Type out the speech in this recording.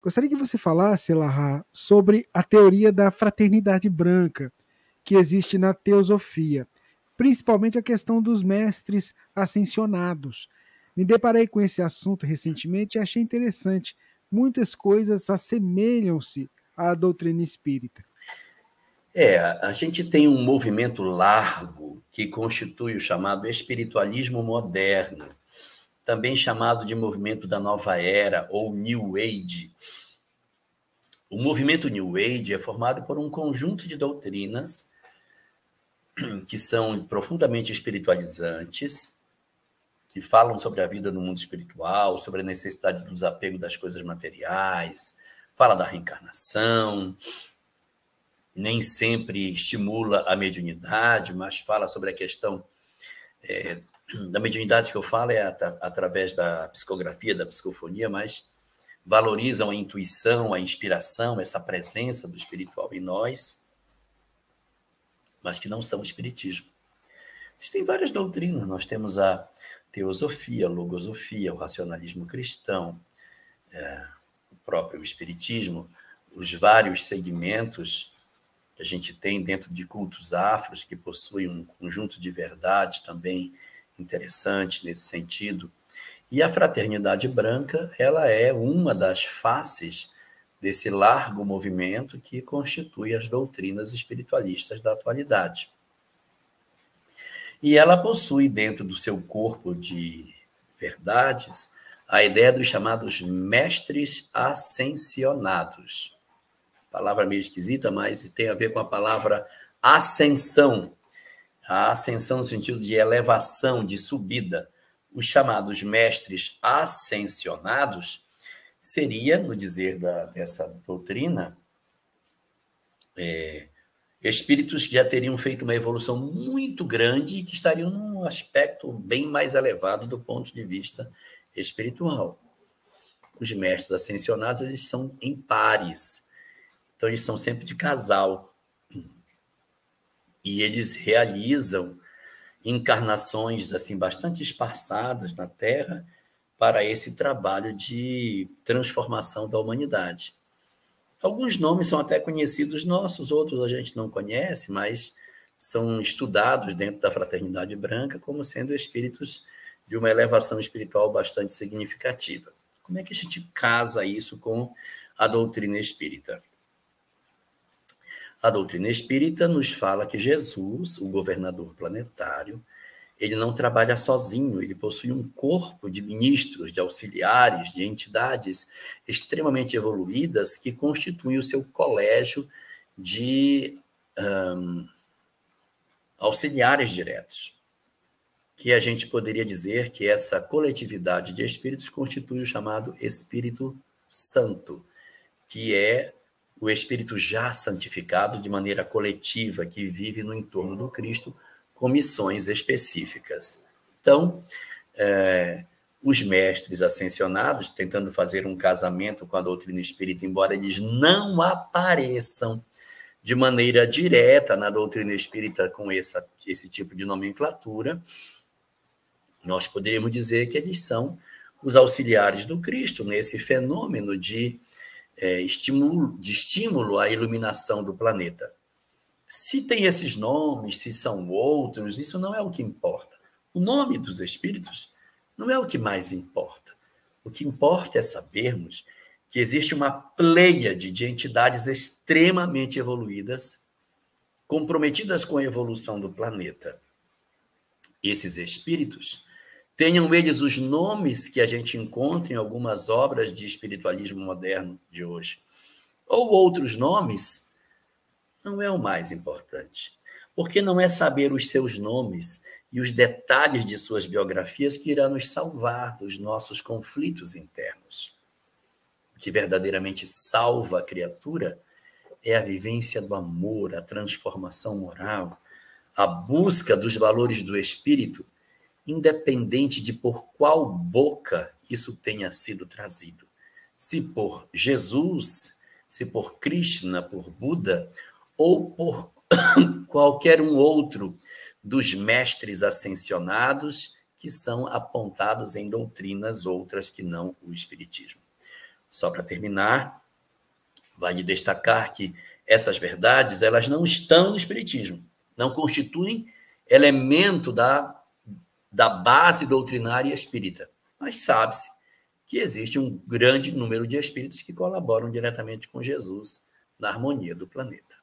Gostaria que você falasse, Elahá, sobre a teoria da fraternidade branca que existe na teosofia, principalmente a questão dos mestres ascensionados. Me deparei com esse assunto recentemente e achei interessante. Muitas coisas assemelham-se à doutrina espírita. A gente tem um movimento largo que constitui o chamado espiritualismo moderno, também chamado de movimento da nova era ou New Age. O movimento New Age é formado por um conjunto de doutrinas que são profundamente espiritualizantes, que falam sobre a vida no mundo espiritual, sobre a necessidade do desapego das coisas materiais, fala da reencarnação, nem sempre estimula a mediunidade, mas fala sobre a questão da mediunidade que eu falo através da psicografia, da psicofonia, mas valorizam a intuição, a inspiração, essa presença do espiritual em nós, mas que não são espiritismo. Existem várias doutrinas, nós temos a teosofia, a logosofia, o racionalismo cristão, o próprio espiritismo, os vários segmentos que a gente tem dentro de cultos afros, que possuem um conjunto de verdades também interessante nesse sentido. E a fraternidade branca, ela é uma das faces desse largo movimento que constitui as doutrinas espiritualistas da atualidade. E ela possui dentro do seu corpo de verdades a ideia dos chamados mestres ascensionados. Palavra meio esquisita, mas tem a ver com a palavra ascensão. A ascensão no sentido de elevação, de subida. Os chamados mestres ascensionados seria, no dizer dessa doutrina, espíritos que já teriam feito uma evolução muito grande e que estariam num aspecto bem mais elevado do ponto de vista espiritual. Os mestres ascensionados, eles são em pares. Então, eles são sempre de casal. E eles realizam encarnações assim bastante espaçadas na Terra para esse trabalho de transformação da humanidade. Alguns nomes são até conhecidos nossos, outros a gente não conhece, mas são estudados dentro da Fraternidade Branca como sendo espíritos de uma elevação espiritual bastante significativa. Como é que a gente casa isso com a doutrina espírita? A doutrina espírita nos fala que Jesus, o governador planetário, ele não trabalha sozinho, ele possui um corpo de ministros, de auxiliares, de entidades extremamente evoluídas que constituem o seu colégio de auxiliares diretos. Que a gente poderia dizer que essa coletividade de espíritos constitui o chamado Espírito Santo, que é o espírito já santificado de maneira coletiva, que vive no entorno do Cristo, com missões específicas. Então, os mestres ascensionados, tentando fazer um casamento com a doutrina espírita, embora eles não apareçam de maneira direta na doutrina espírita com esse tipo de nomenclatura, nós poderíamos dizer que eles são os auxiliares do Cristo nesse fenômeno de estímulo à iluminação do planeta. Se tem esses nomes, se são outros, isso não é o que importa. O nome dos espíritos não é o que mais importa. O que importa é sabermos que existe uma pleiade de entidades extremamente evoluídas, comprometidas com a evolução do planeta. Esses espíritos, tenham eles os nomes que a gente encontra em algumas obras de espiritualismo moderno de hoje, ou outros nomes, não é o mais importante. Porque não é saber os seus nomes e os detalhes de suas biografias que irá nos salvar dos nossos conflitos internos. O que verdadeiramente salva a criatura é a vivência do amor, a transformação moral, a busca dos valores do espírito, independente de por qual boca isso tenha sido trazido. Se por Jesus, se por Krishna, por Buda, ou por qualquer um outro dos mestres ascensionados que são apontados em doutrinas outras que não o espiritismo. Só para terminar, vale destacar que essas verdades, elas não estão no Espiritismo, não constituem elemento da base doutrinária espírita, mas sabe-se que existe um grande número de espíritos que colaboram diretamente com Jesus na harmonia do planeta.